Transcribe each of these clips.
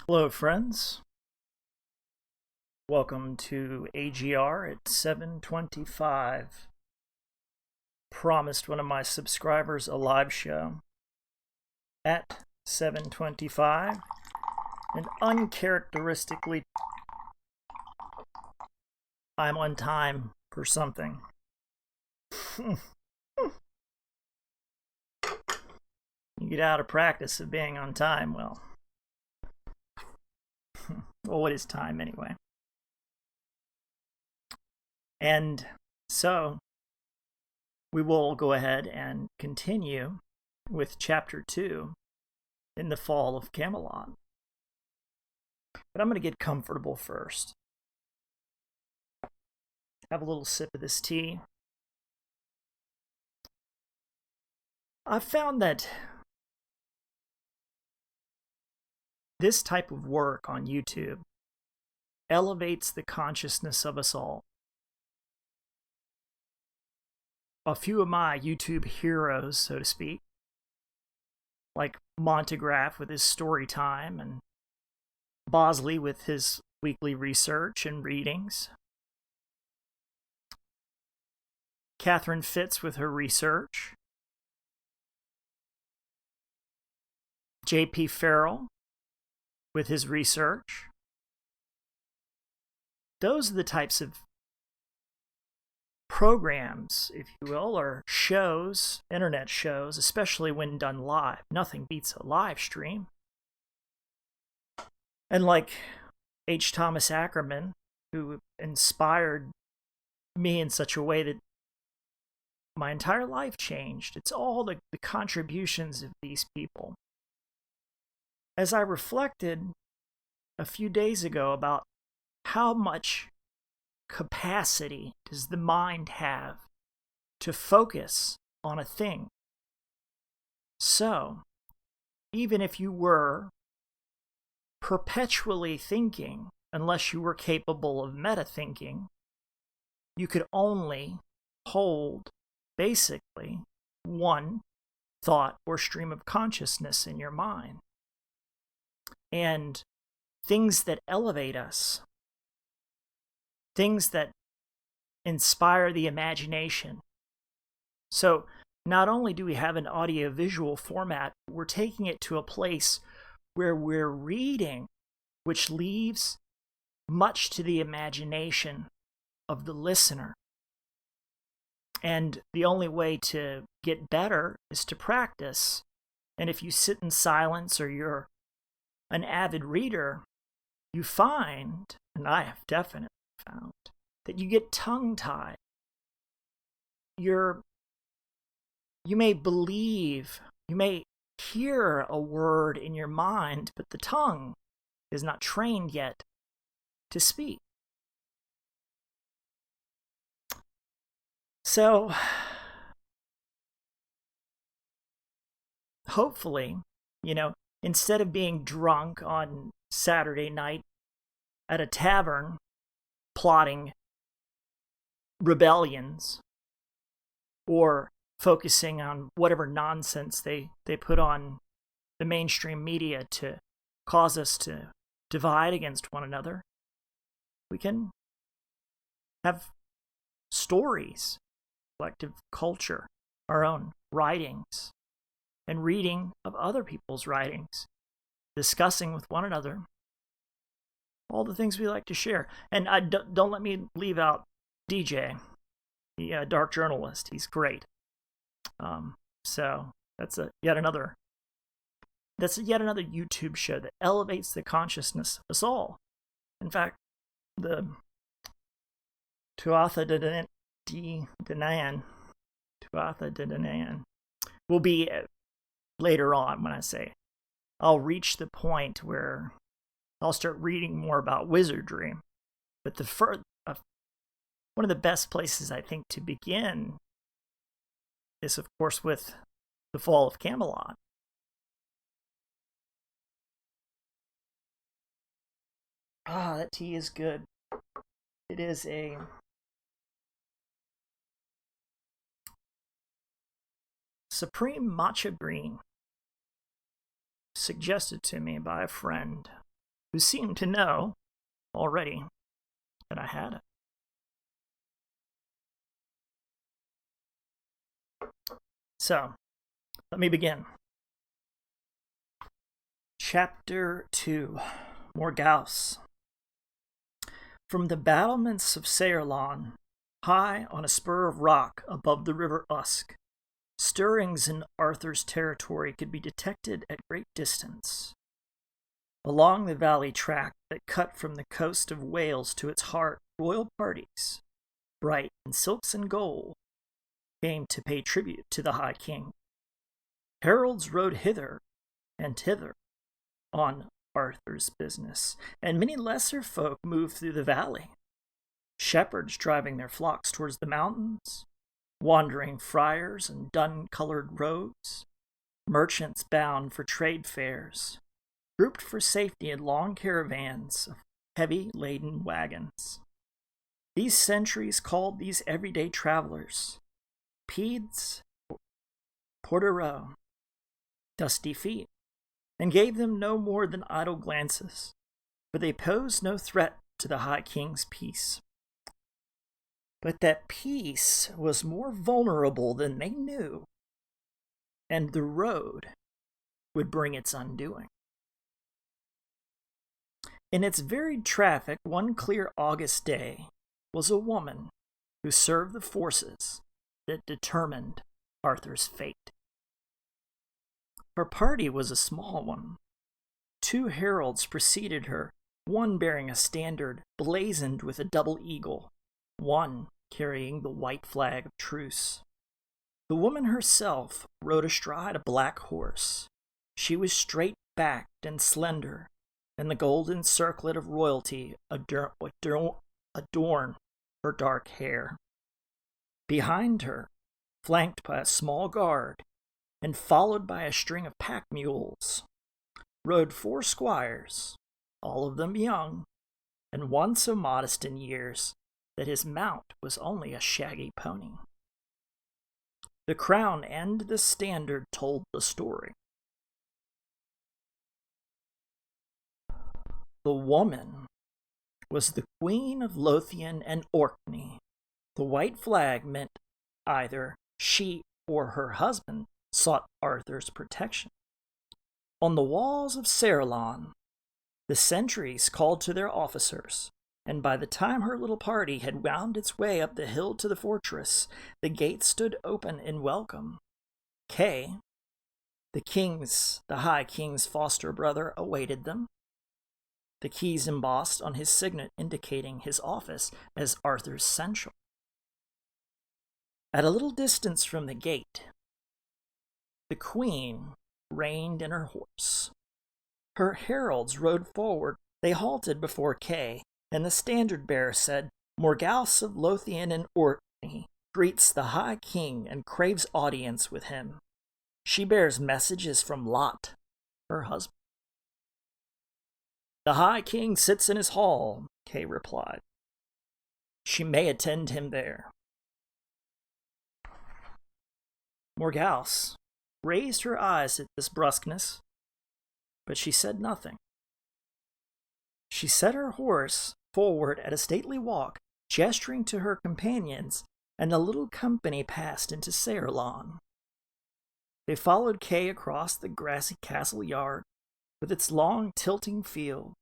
Hello, friends. Welcome to AGR at 7:25. Promised one of my subscribers a live show at 7:25, and uncharacteristically, I'm on time for something. You get out of practice of being on time, well, what is time anyway? And so we will go ahead and continue with chapter 2 in the Fall of Camelot. But I'm going to get comfortable first. Have a little sip of this tea. I've found that this type of work on YouTube elevates the consciousness of us all. A few of my YouTube heroes, so to speak, like Montegraph with his story time, and Bosley with his weekly research and readings, Catherine Fitz with her research, J.P. Farrell with his research. Those are the types of programs, if you will, or shows, internet shows, especially when done live. Nothing beats a live stream. And like H. Thomas Ackerman, who inspired me in such a way that my entire life changed. It's all the contributions of these people. As I reflected a few days ago about how much capacity does the mind have to focus on a thing. So, even if you were perpetually thinking, unless you were capable of meta-thinking, you could only hold, basically, one thought or stream of consciousness in your mind. And things that elevate us, things that inspire the imagination. So not only do we have an audio-visual format, we're taking it to a place where we're reading, which leaves much to the imagination of the listener. And the only way to get better is to practice. And if you sit in silence or you're an avid reader, you find, and I have definitely found, that you get tongue-tied. You may believe, you may hear a word in your mind, but the tongue is not trained yet to speak. So, hopefully, instead of being drunk on Saturday night at a tavern, plotting rebellions, or focusing on whatever nonsense they put on the mainstream media to cause us to divide against one another, we can have stories, collective culture, our own writings, and reading of other people's writings, discussing with one another all the things we like to share. And don't let me leave out DJ, the dark journalist. He's great. So that's yet another YouTube show that elevates the consciousness of us all. In fact, the Tuatha De Danann will be later on when I say I'll reach the point where I'll start reading more about wizardry. But one of the best places I think to begin is, of course, with the Fall of Camelot. That tea is good. It is a supreme matcha green, suggested to me by a friend who seemed to know already that I had it. So, let me begin. Chapter 2, Morgause. From the battlements of Ceirlon, high on a spur of rock above the river Usk, stirrings in Arthur's territory could be detected at great distance. Along the valley track that cut from the coast of Wales to its heart, royal parties, bright in silks and gold, came to pay tribute to the High King. Heralds rode hither and thither on Arthur's business, and many lesser folk moved through the valley. Shepherds driving their flocks towards the mountains, wandering friars in dun-colored robes, merchants bound for trade fairs, grouped for safety in long caravans of heavy-laden wagons. These sentries called these everyday travelers Pedes, Portero, dusty feet, and gave them no more than idle glances, for they posed no threat to the High King's peace. But that peace was more vulnerable than they knew, and the road would bring its undoing. In its varied traffic, one clear August day was a woman who served the forces that determined Arthur's fate. Her party was a small one. 2 heralds preceded her, one bearing a standard blazoned with a double eagle, one carrying the white flag of truce. The woman herself rode astride a black horse. She was straight-backed and slender, and the golden circlet of royalty adorned her dark hair. Behind her, flanked by a small guard, and followed by a string of pack mules, rode 4 squires, all of them young, and one so modest in years that his mount was only a shaggy pony. The crown and the standard told the story. The woman was the Queen of Lothian and Orkney. The white flag meant either she or her husband sought Arthur's protection. On the walls of Ceirlon, the sentries called to their officers, and by the time her little party had wound its way up the hill to the fortress, the gates stood open in welcome. Kay, the High King's foster brother, awaited them, the keys embossed on his signet indicating his office as Arthur's seneschal. At a little distance from the gate, the Queen reined in her horse. Her heralds rode forward. They halted before Kay, and the standard-bearer said, "Morgause of Lothian and Orkney greets the High King and craves audience with him. She bears messages from Lot, her husband." "The High King sits in his hall," Kay replied. "She may attend him there." Morgause raised her eyes at this brusqueness, but she said nothing. She set her horse forward at a stately walk, gesturing to her companions, and the little company passed into Ceirlon. They followed Kay across the grassy castle yard, with its long tilting field,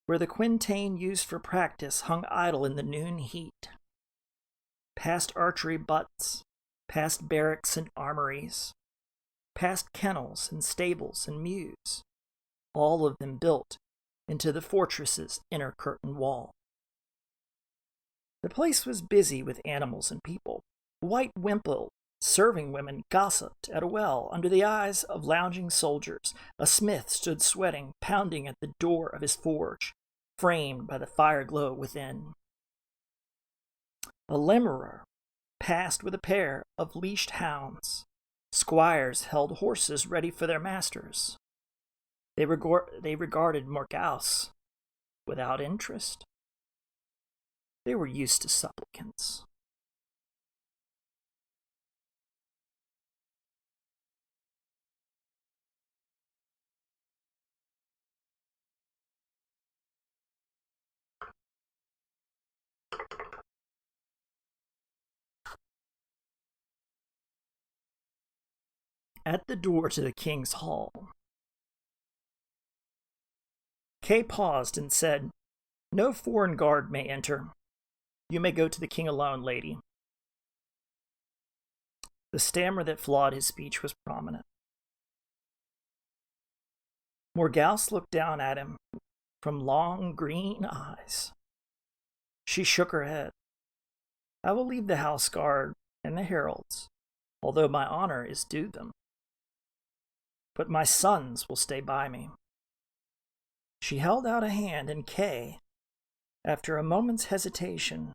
where the quintain used for practice hung idle in the noon heat. Past archery butts, past barracks and armories, past kennels and stables and mews, all of them built into the fortress's inner curtain wall. The place was busy with animals and people. White-wimpled serving women gossiped at a well under the eyes of lounging soldiers. A smith stood sweating, pounding at the door of his forge, framed by the fire glow within. A limmerer passed with a pair of leashed hounds. Squires held horses ready for their masters. They regarded Morgause without interest. They were used to supplicants. At the door to the king's hall, Kay paused and said, "No foreign guard may enter. You may go to the king alone, lady." The stammer that flawed his speech was prominent. Morgause looked down at him from long green eyes. She shook her head. "I will leave the house guard and the heralds, although my honor is due them. But my sons will stay by me." She held out a hand, and Kay, after a moment's hesitation,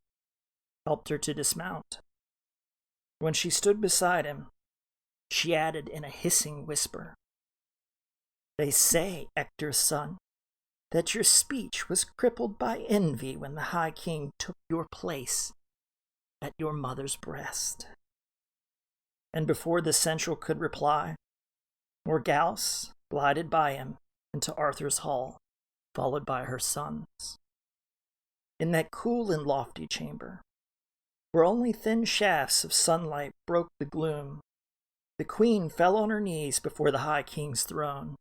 helped her to dismount. When she stood beside him, she added in a hissing whisper, "They say, Ector's son, that your speech was crippled by envy when the High King took your place at your mother's breast." And before the Central could reply, Morgause glided by him into Arthur's hall, followed by her sons. In that cool and lofty chamber, where only thin shafts of sunlight broke the gloom, the queen fell on her knees before the High King's throne,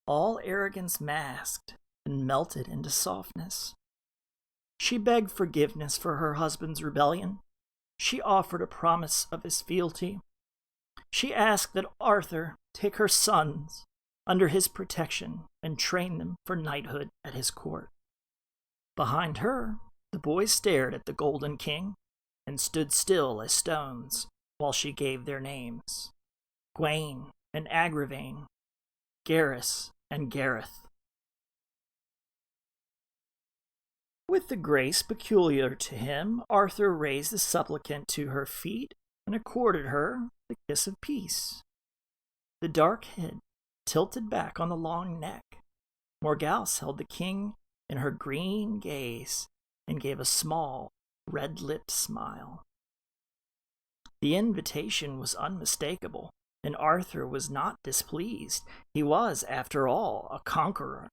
all arrogance masked and melted into softness. She begged forgiveness for her husband's rebellion. She offered a promise of his fealty. She asked that Arthur take her sons under his protection and train them for knighthood at his court. Behind her, the boys stared at the Golden King and stood still as stones while she gave their names: Gawain and Agravain, Garrus and Gareth. With the grace peculiar to him, Arthur raised the supplicant to her feet and accorded her the kiss of peace. The dark head tilted back on the long neck. Morgause held the king in her green gaze and gave a small, red-lipped smile. The invitation was unmistakable, and Arthur was not displeased. He was, after all, a conqueror.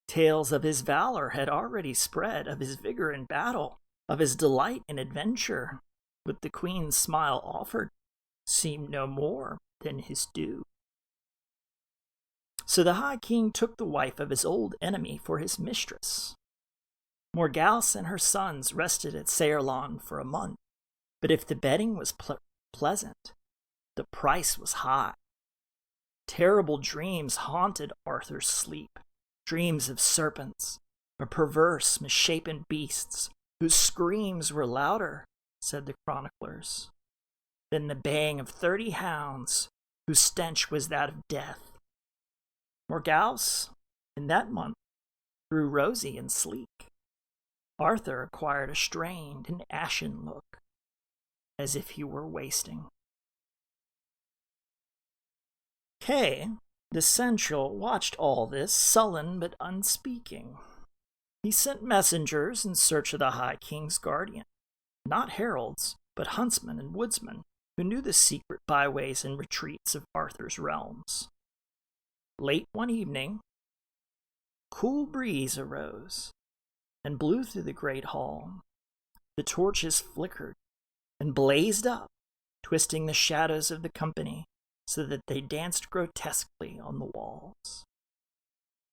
Tales of his valor had already spread, of his vigor in battle, of his delight in adventure. But the queen's smile offered seemed no more than his due. So the High King took the wife of his old enemy for his mistress. Morgause and her sons rested at Caerleon for a month, but if the bedding was pleasant, the price was high. Terrible dreams haunted Arthur's sleep, dreams of serpents, or perverse, misshapen beasts, whose screams were louder, said the chroniclers, than the baying of 30 hounds, whose stench was that of death. Morgause, in that month, grew rosy and sleek. Arthur acquired a strained and ashen look, as if he were wasting. Kay, the Central, watched all this, sullen but unspeaking. He sent messengers in search of the High King's guardian, not heralds, but huntsmen and woodsmen who knew the secret byways and retreats of Arthur's realms. Late one evening, a cool breeze arose and blew through the great hall. The torches flickered and blazed up, twisting the shadows of the company so that they danced grotesquely on the walls.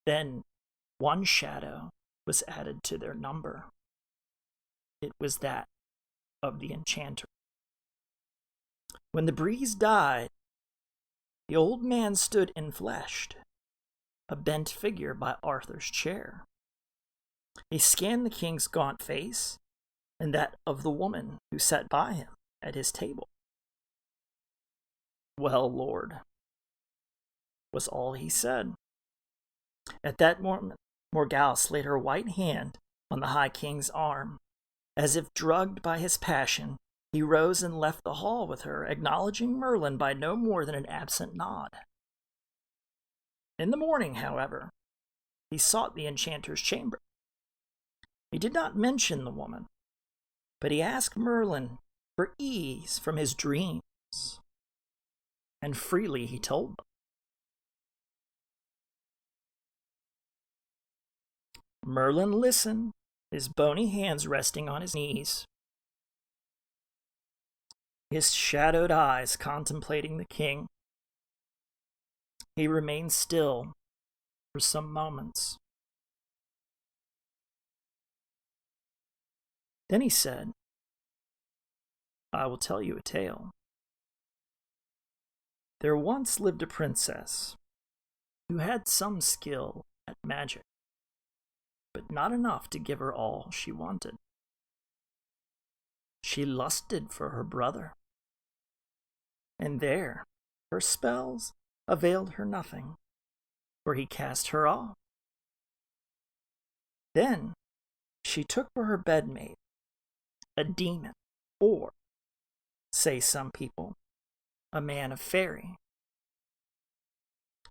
Then one shadow was added to their number. It was that of the enchanter. When the breeze died, the old man stood enfleshed, a bent figure by Arthur's chair. He scanned the king's gaunt face and that of the woman who sat by him at his table. "Well, Lord," was all he said. At that moment, Morgause laid her white hand on the High King's arm. As if drugged by his passion, he rose and left the hall with her, acknowledging Merlin by no more than an absent nod. In the morning, however, he sought the enchanter's chamber. He did not mention the woman, but he asked Merlin for ease from his dreams, and freely he told them. Merlin listened, his bony hands resting on his knees, his shadowed eyes contemplating the king He remained still for some moments. Then he said, "I will tell you a tale. There once lived a princess who had some skill at magic, but not enough to give her all she wanted. She lusted for her brother, and there her spells availed her nothing, for he cast her off. Then she took for her bedmate a demon, or, say some people, a man of fairy.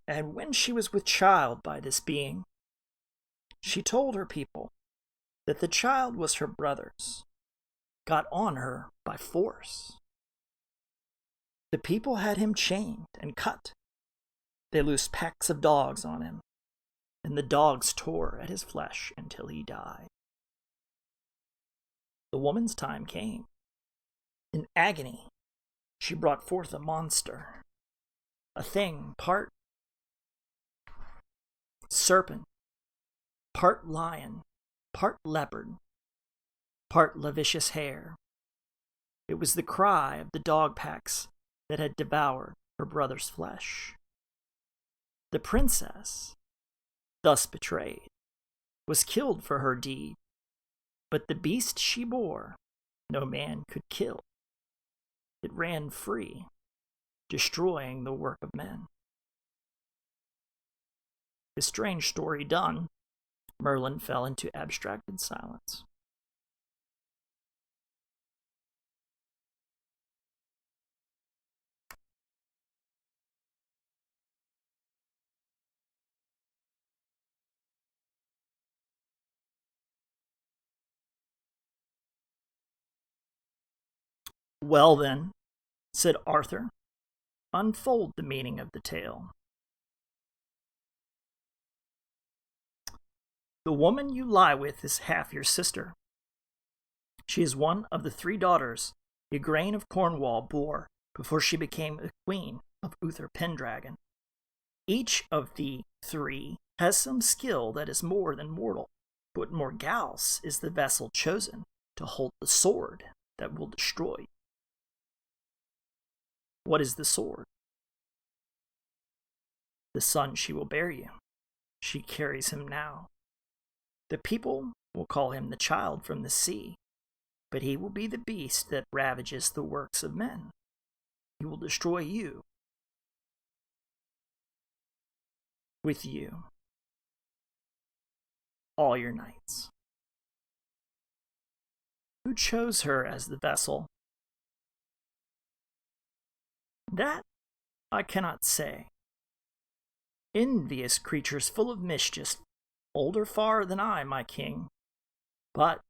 And when she was with child by this being, she told her people that the child was her brother's, got on her by force. The people had him chained and cut. They loosed packs of dogs on him, and the dogs tore at his flesh until he died. The woman's time came. In agony, she brought forth a monster, a thing part serpent, part lion, part leopard, part lascivious hare. It was the cry of the dog packs that had devoured her brother's flesh. The princess, thus betrayed, was killed for her deed, but the beast she bore no man could kill. It ran free, destroying the work of men. His strange story done, Merlin fell into abstracted silence. "Well then," said Arthur, "unfold the meaning of the tale." "The woman you lie with is half your sister. She is one of the 3 daughters Igraine of Cornwall bore before she became the queen of Uther Pendragon. Each of the 3 has some skill that is more than mortal, but Morgause is the vessel chosen to hold the sword that will destroy you." "What is the sword?" "The son she will bear you. She carries him now. The people will call him the child from the sea, but he will be the beast that ravages the works of men. He will destroy you. With you. All your knights." "Who chose her as the vessel?" "That I cannot say. Envious creatures full of mischief, older far than I, my king. But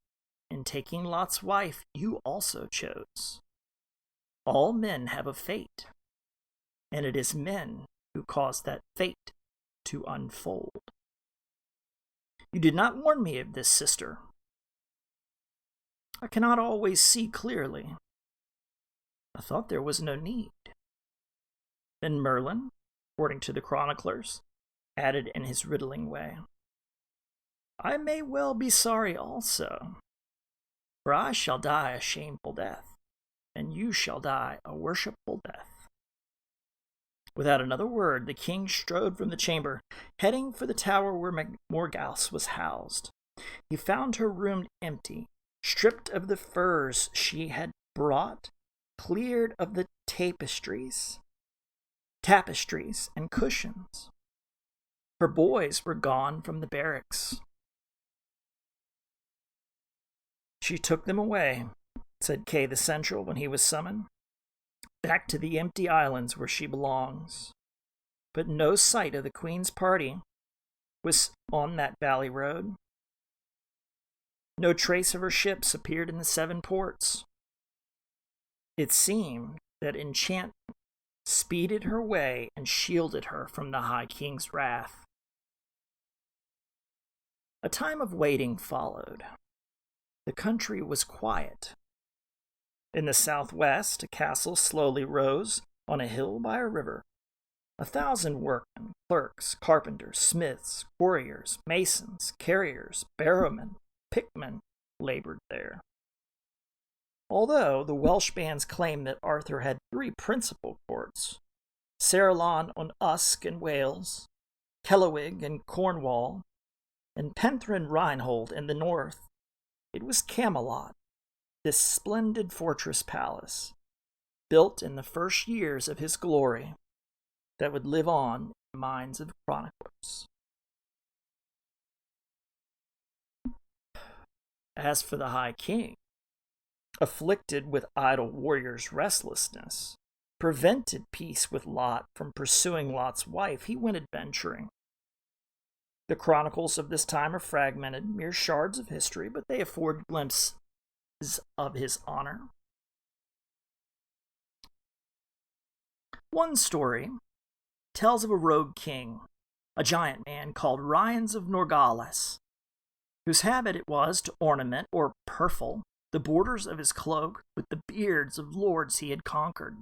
in taking Lot's wife, you also chose. All men have a fate, and it is men who cause that fate to unfold. You did not warn me of this, sister. I cannot always see clearly. I thought there was no need." Then Merlin, according to the chroniclers, added in his riddling way, "I may well be sorry also, for I shall die a shameful death, and you shall die a worshipful death." Without another word, the king strode from the chamber, heading for the tower where Morgause was housed. He found her room empty, stripped of the furs she had brought, cleared of the tapestries and cushions. Her boys were gone from the barracks. "She took them away," said Kay the Central when he was summoned, "back to the empty islands where she belongs. But no sight of the Queen's party was on that valley road. No trace of her ships appeared in the 7 ports. It seemed that enchantment speeded her way and shielded her from the High King's wrath." A time of waiting followed. The country was quiet. In the southwest, a castle slowly rose on a hill by a river, 1,000 workmen, clerks, carpenters, smiths, warriors, masons, carriers, barrowmen, pickmen labored there. Although the Welsh bands claim that Arthur had 3 principal courts, Caerleon on Usk in Wales, Kellawig in Cornwall, and Penthrin Reinhold in the north, it was Camelot, this splendid fortress palace, built in the first years of his glory, that would live on in the minds of chroniclers. As for the High King, afflicted with idle warriors' restlessness, prevented peace with Lot from pursuing Lot's wife, he went adventuring. The chronicles of this time are fragmented, mere shards of history, but they afford glimpses of his honor. One story tells of a rogue king, a giant man called Rience of Morgause, whose habit it was to ornament or purfle the borders of his cloak with the beards of lords he had conquered.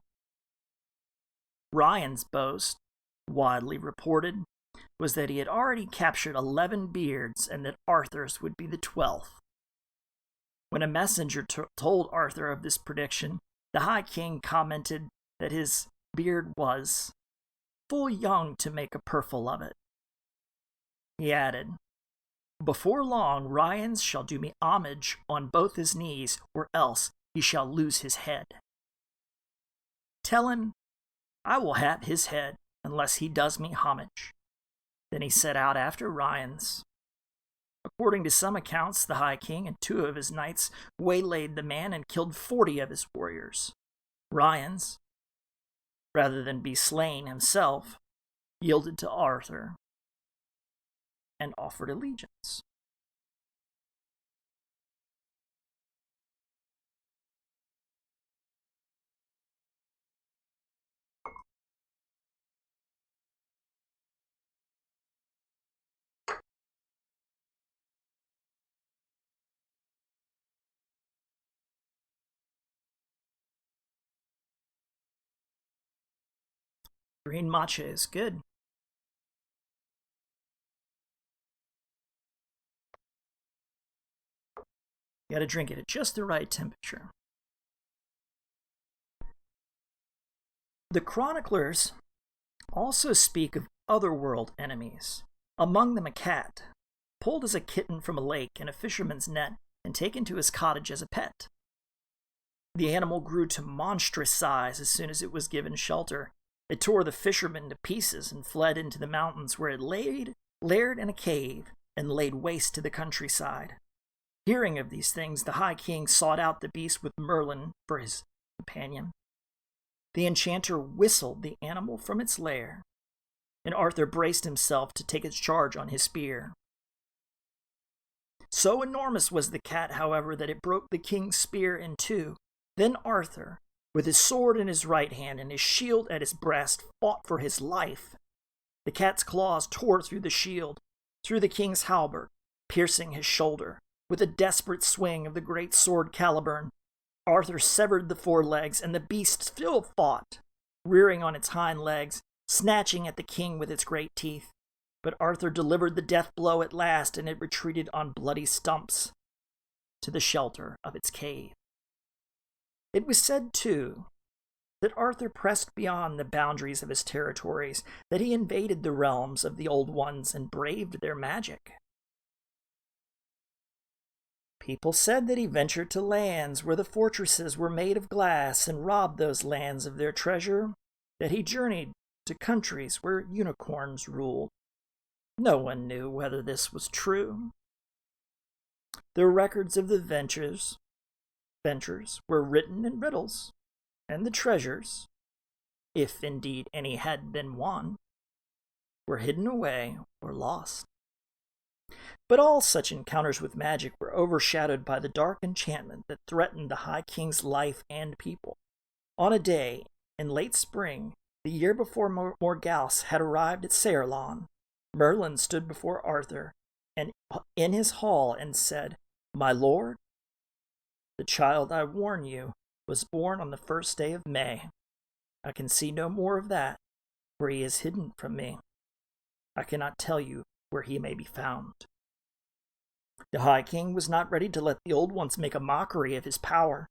Rience's boast, widely reported, was that he had already captured 11 beards and that Arthur's would be the 12th. When a messenger told Arthur of this prediction, the High King commented that his beard was full young to make a purfle of it. He added, "Before long Rience shall do me homage on both his knees, or else he shall lose his head. Tell him I will have his head unless he does me homage." Then he set out after Rience. According to some accounts, the High King and 2 of his knights waylaid the man and killed 40 of his warriors. Rience, rather than be slain himself, yielded to Arthur and offered allegiance. Green matcha is good. You gotta drink it at just the right temperature. The chroniclers also speak of otherworld enemies, among them a cat, pulled as a kitten from a lake in a fisherman's net and taken to his cottage as a pet. The animal grew to monstrous size as soon as it was given shelter. It tore the fisherman to pieces and fled into the mountains, where it laired in a cave and laid waste to the countryside. Hearing of these things, the High King sought out the beast with Merlin for his companion. The enchanter whistled the animal from its lair, and Arthur braced himself to take its charge on his spear. So enormous was the cat, however, that it broke the king's spear in 2. Then Arthur, with his sword in his right hand and his shield at his breast, fought for his life. The cat's claws tore through the shield, through the king's halberd, piercing his shoulder. With a desperate swing of the great sword Caliburn, Arthur severed the forelegs, and the beast still fought, rearing on its hind legs, snatching at the king with its great teeth. But Arthur delivered the death blow at last, and it retreated on bloody stumps to the shelter of its cave. It was said, too, that Arthur pressed beyond the boundaries of his territories, that he invaded the realms of the Old Ones and braved their magic. People said that he ventured to lands where the fortresses were made of glass and robbed those lands of their treasure, that he journeyed to countries where unicorns ruled. No one knew whether this was true. The records of the ventures were written in riddles, and the treasures, if indeed any had been won, were hidden away or lost. But all such encounters with magic were overshadowed by the dark enchantment that threatened the High King's life and people. On a day in late spring, the year before Morgause had arrived at Caerleon, Merlin stood before Arthur and in his hall and said, "My lord, the child I warn you was born on the first day of May. I can see no more of that. where he is hidden from me. I cannot tell you where he may be found." The High King was not ready to let the old ones make a mockery of his power.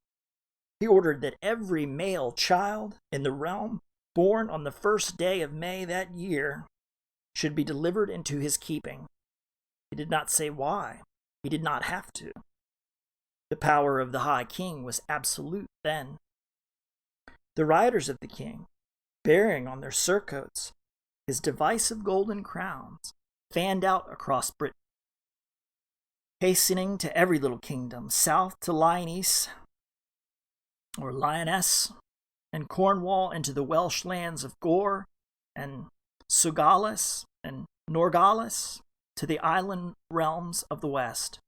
He ordered that every male child in the realm born on the first day of May that year should be delivered into his keeping. He did not say why. He did not have to. The power of the High King was absolute then. The riders of the king, bearing on their surcoats his divisive golden crowns, fanned out across Britain, hastening to every little kingdom, south to Lyonesse, or Lyonesse, and Cornwall into the Welsh lands of Gore and Sogales and Morgause, to the island realms of the west.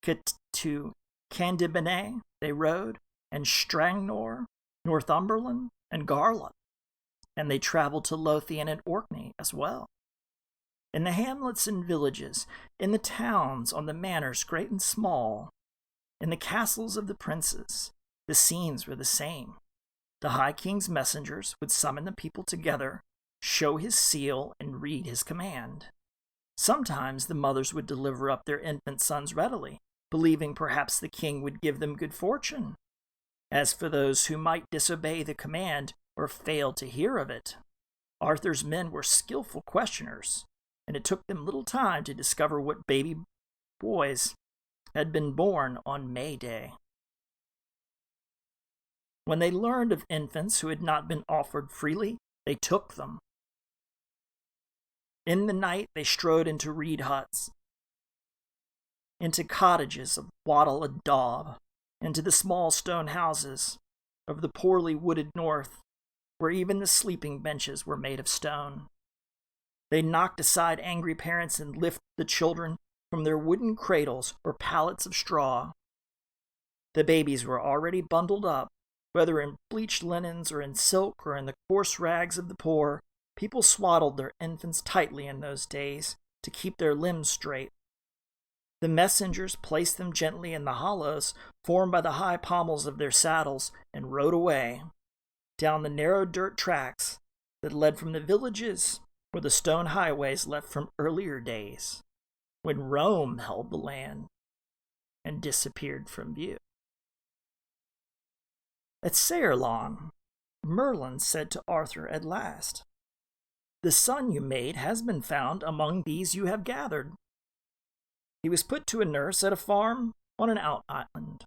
To Candibene they rode, and Strangnor, Northumberland, and Garland, and they traveled to Lothian and Orkney as well. In the hamlets and villages, in the towns, on the manors great and small, in the castles of the princes, the scenes were the same. The High King's messengers would summon the people together, show his seal, and read his command. Sometimes the mothers would deliver up their infant sons readily, believing perhaps the king would give them good fortune. As for those who might disobey the command or fail to hear of it, Arthur's men were skillful questioners, and it took them little time to discover what baby boys had been born on May Day. When they learned of infants who had not been offered freely, they took them. In the night they strode into reed huts, into cottages of wattle and daub, into the small stone houses of the poorly wooded north, where even the sleeping benches were made of stone. They knocked aside angry parents and lifted the children from their wooden cradles or pallets of straw. The babies were already bundled up, whether in bleached linens or in silk or in the coarse rags of the poor. People swaddled their infants tightly in those days to keep their limbs straight. The messengers placed them gently in the hollows formed by the high pommels of their saddles and rode away down the narrow dirt tracks that led from the villages or the stone highways left from earlier days, when Rome held the land and disappeared from view. At Caerleon, Merlin said to Arthur at last, "The son you made has been found among these you have gathered. He was put to a nurse at a farm on an out island.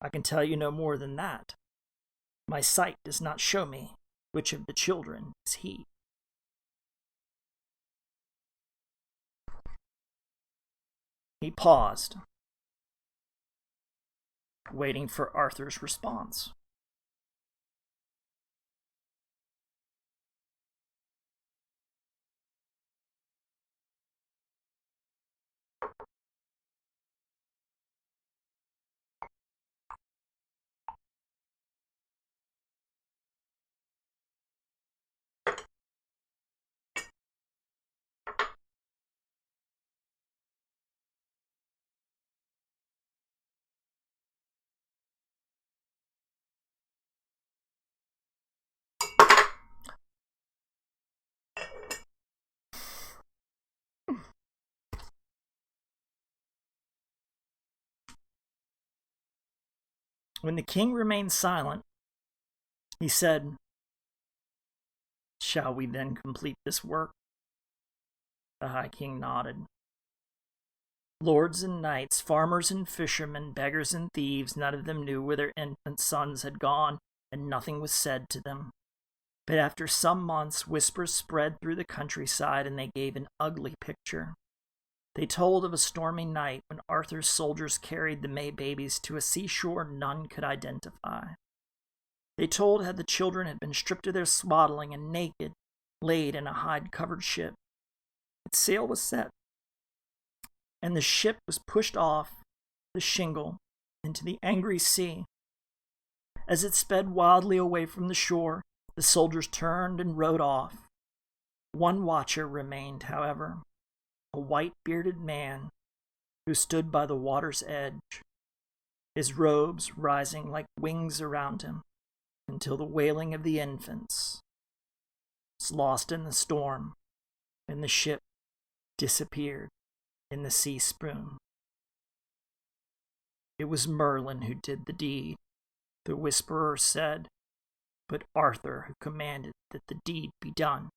I can tell you no more than that. My sight does not show me which of the children is he." He paused, waiting for Arthur's response. When the king remained silent, he said, "Shall we then complete this work?" The High King nodded. Lords and knights, farmers and fishermen, beggars and thieves, none of them knew where their infant sons had gone, and nothing was said to them. But after some months, whispers spread through the countryside, and they gave an ugly picture. They told of a stormy night when Arthur's soldiers carried the May babies to a seashore none could identify. They told how the children had been stripped of their swaddling and naked, laid in a hide-covered ship. Its sail was set, and the ship was pushed off the shingle into the angry sea. As it sped wildly away from the shore, the soldiers turned and rowed off. One watcher remained, however, a white-bearded man who stood by the water's edge, his robes rising like wings around him until the wailing of the infants was lost in the storm, and the ship disappeared in the sea spume. It was Merlin who did the deed, the whisperer said, but Arthur who commanded that the deed be done.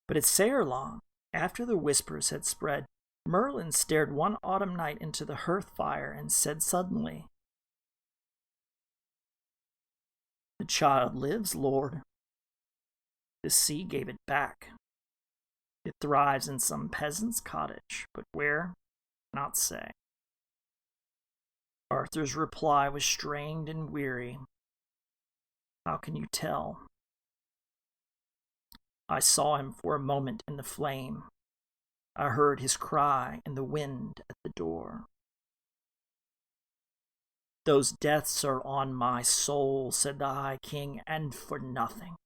But at Caerleon, after the whispers had spread, Merlin stared one autumn night into the hearth fire and said suddenly, "The child lives, Lord. The sea gave it back. It thrives in some peasant's cottage, but where, not say." Arthur's reply was strained and weary. "How can you tell? I saw him for a moment in the flame. I heard his cry in the wind at the door." "Those deaths are on my soul," said the High King, "and for nothing."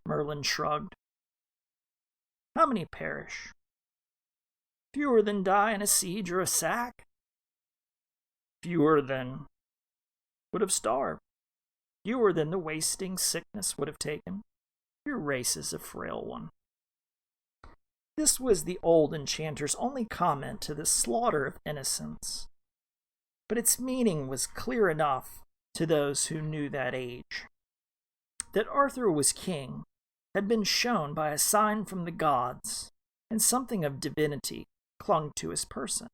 Merlin shrugged. "How many perish? Fewer than die in a siege or a sack? Fewer than would have starved. Fewer than the wasting sickness would have taken. Your race is a frail one." This was the old enchanter's only comment to the slaughter of innocents, but its meaning was clear enough to those who knew that age. That Arthur was king had been shown by a sign from the gods, and something of divinity clung to his person.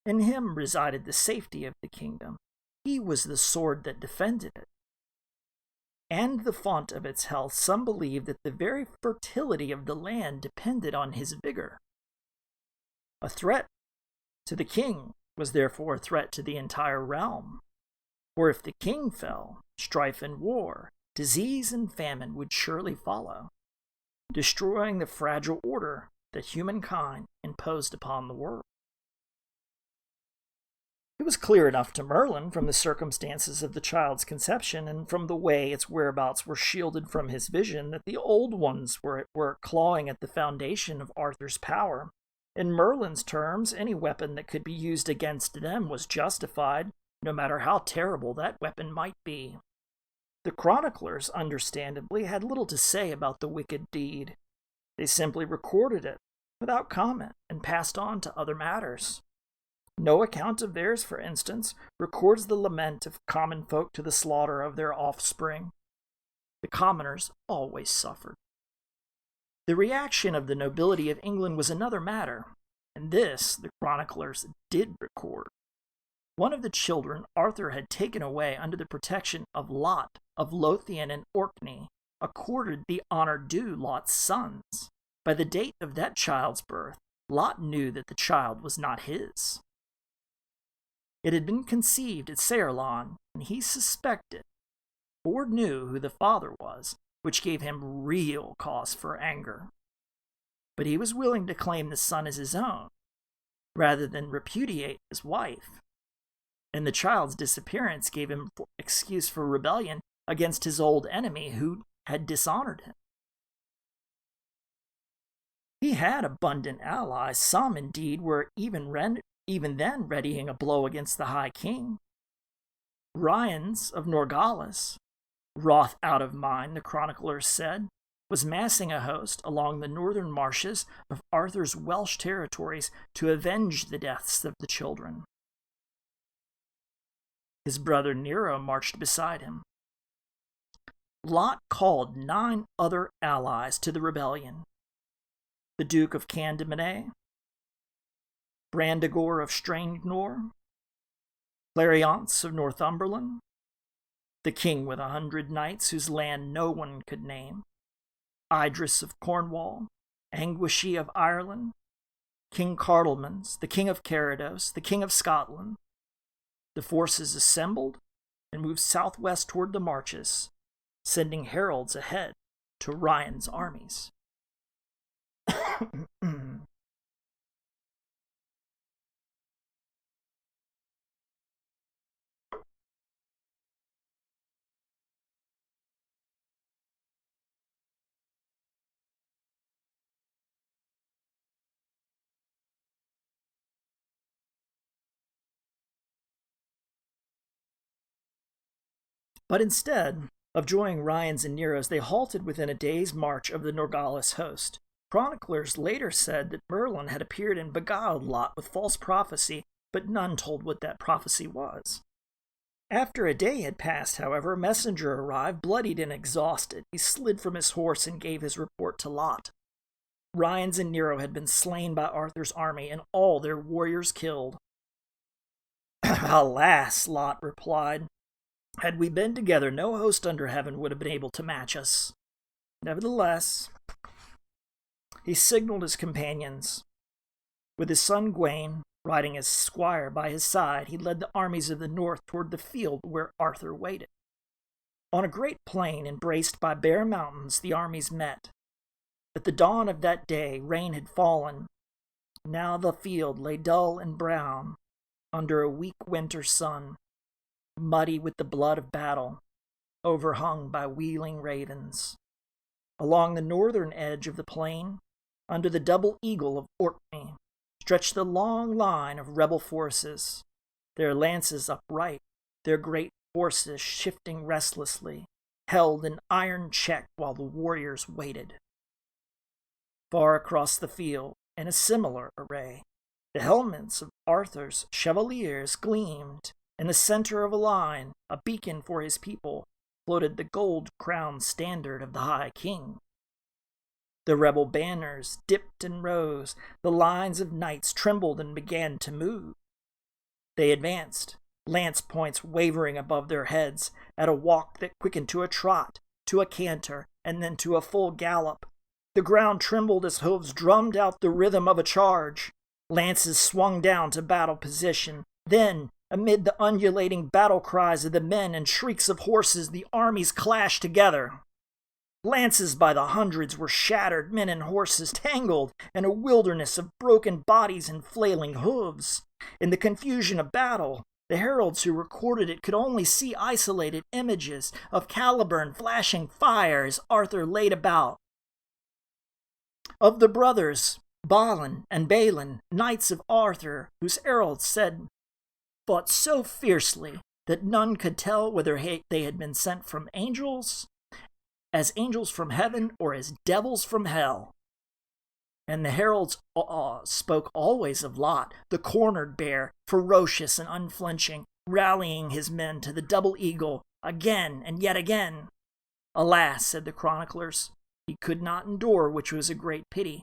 In him resided the safety of the kingdom. He was the sword that defended it. And the font of its health, some believed that the very fertility of the land depended on his vigor. A threat to the king was therefore a threat to the entire realm. For if the king fell, strife and war, disease and famine would surely follow, destroying the fragile order that humankind imposed upon the world. It was clear enough to Merlin from the circumstances of the child's conception and from the way its whereabouts were shielded from his vision that the old ones were at work clawing at the foundation of Arthur's power. In Merlin's terms, any weapon that could be used against them was justified, no matter how terrible that weapon might be. The chroniclers, understandably, had little to say about the wicked deed. They simply recorded it, without comment, and passed on to other matters. No account of theirs, for instance, records the lament of common folk to the slaughter of their offspring. The commoners always suffered. The reaction of the nobility of England was another matter, and this the chroniclers did record. One of the children Arthur had taken away under the protection of Lot of Lothian and Orkney accorded the honor due Lot's sons. By the date of that child's birth, Lot knew that the child was not his. It had been conceived at Caerleon, and he suspected, or knew who the father was, which gave him real cause for anger. But he was willing to claim the son as his own, rather than repudiate his wife. And the child's disappearance gave him excuse for rebellion against his old enemy who had dishonored him. He had abundant allies. Some, indeed, were even then readying a blow against the High King. Ryans of Morgause, wroth out of mind, the chroniclers said, was massing a host along the northern marshes of Arthur's Welsh territories to avenge the deaths of the children. His brother Nero marched beside him. Lot called 9 other allies to the rebellion. The Duke of Candemone, Brandegore of Strangnor, Clariance of Northumberland, the king with 100 knights whose land no one could name, Idris of Cornwall, Anguishy of Ireland, King Cardelmans, the king of Carados, the king of Scotland. The forces assembled and moved southwest toward the marches, sending heralds ahead to Ryan's armies. But instead, of joining Ryan's and Nero's, they halted within a day's march of the Morgause host. Chroniclers later said that Merlin had appeared and beguiled Lot with false prophecy, but none told what that prophecy was. After a day had passed, however, a messenger arrived, bloodied and exhausted. He slid from his horse and gave his report to Lot. Ryan's and Nero had been slain by Arthur's army, and all their warriors killed. Alas, Lot replied, had we been together, no host under heaven would have been able to match us. Nevertheless, he signaled his companions. With his son Gawain riding as squire by his side, he led the armies of the north toward the field where Arthur waited. On a great plain embraced by bare mountains, the armies met. At the dawn of that day, rain had fallen. Now the field lay dull and brown under a weak winter sun, muddy with the blood of battle, overhung by wheeling ravens. Along the northern edge of the plain, under the double eagle of Orkney, stretched the long line of rebel forces, their lances upright, their great horses shifting restlessly, held in iron check while the warriors waited. Far across the field, in a similar array, the helmets of Arthur's chevaliers gleamed. In the center of a line, a beacon for his people, floated the gold-crowned standard of the High King. The rebel banners dipped and rose, the lines of knights trembled and began to move. They advanced, lance points wavering above their heads, at a walk that quickened to a trot, to a canter, and then to a full gallop. The ground trembled as hooves drummed out the rhythm of a charge. Lances swung down to battle position. Then, amid the undulating battle cries of the men and shrieks of horses, the armies clashed together. Lances by the hundreds were shattered, men and horses tangled in a wilderness of broken bodies and flailing hooves. In the confusion of battle, the heralds who recorded it could only see isolated images of Caliburn flashing fire as Arthur laid about. Of the brothers, Balin and Balin, knights of Arthur, whose heralds said fought so fiercely that none could tell whether they had been sent from angels, as angels from heaven, or as devils from hell. And the heralds spoke always of Lot, the cornered bear, ferocious and unflinching, rallying his men to the double eagle again and yet again. Alas, said the chroniclers, he could not endure, which was a great pity.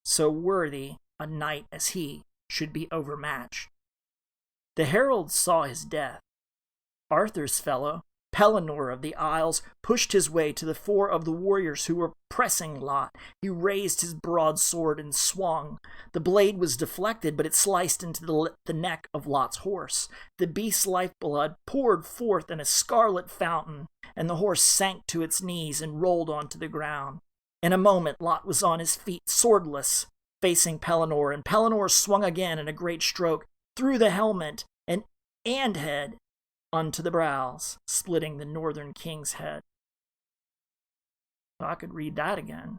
So worthy a knight as he should be overmatched. The heralds saw his death. Arthur's fellow, Pellinore of the Isles, pushed his way to the fore of the warriors who were pressing Lot. He raised his broadsword and swung. The blade was deflected, but it sliced into the neck of Lot's horse. The beast's lifeblood poured forth in a scarlet fountain, and the horse sank to its knees and rolled onto the ground. In a moment, Lot was on his feet, swordless, facing Pellinore, and Pellinore swung again in a great stroke through the helmet and head unto the brows, splitting the northern king's head. I could read that again.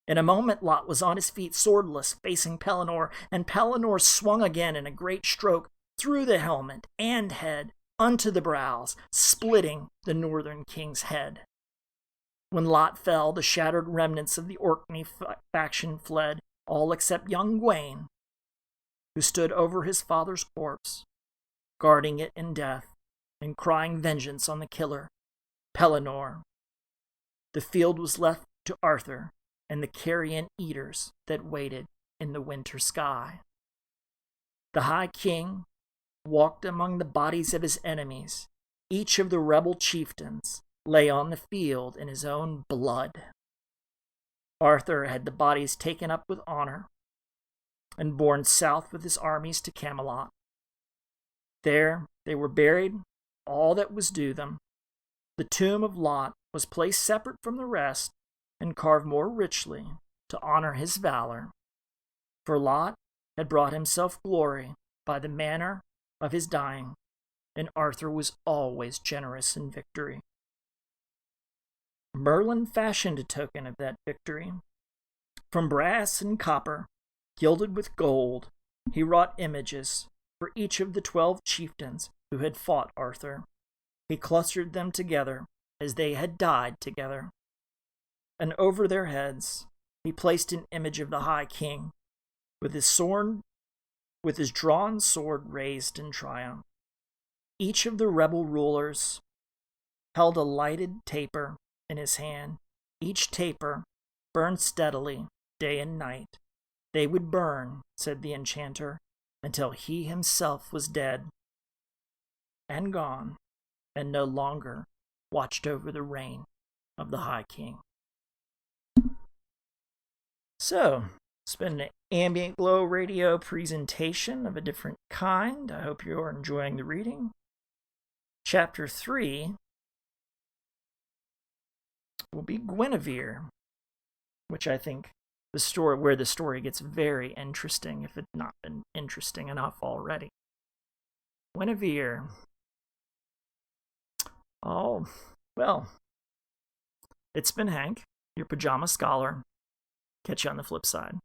In a moment, Lot was on his feet, swordless, facing Pellinore, and Pellinore swung again in a great stroke through the helmet and head unto the brows, splitting the northern king's head. When Lot fell, the shattered remnants of the Orkney faction fled, all except young Gawain, who stood over his father's corpse, guarding it in death, and crying vengeance on the killer, Pellinore. The field was left to Arthur and the carrion eaters that waited in the winter sky. The High King walked among the bodies of his enemies. Each of the rebel chieftains lay on the field in his own blood. Arthur had the bodies taken up with honor and borne south with his armies to Camelot. There they were buried, all that was due them. The tomb of Lot was placed separate from the rest and carved more richly to honor his valor. For Lot had brought himself glory by the manner of his dying, and Arthur was always generous in victory. Merlin fashioned a token of that victory. From brass and copper, gilded with gold, he wrought images for each of the 12 chieftains who had fought Arthur. He clustered them together as they had died together. And over their heads he placed an image of the High King, with his drawn sword raised in triumph. Each of the rebel rulers held a lighted taper in his hand. Each taper burned steadily, day and night. They would burn, said the enchanter, until he himself was dead and gone, and no longer watched over the reign of the High King. So, it's been an ambient glow radio presentation of a different kind. I hope you're enjoying the reading. Chapter 3 will be Guinevere, which I think the story gets very interesting, if it's not been interesting enough already. Guinevere. Oh, well, it's been Hank, your pajama scholar. Catch you on the flip side.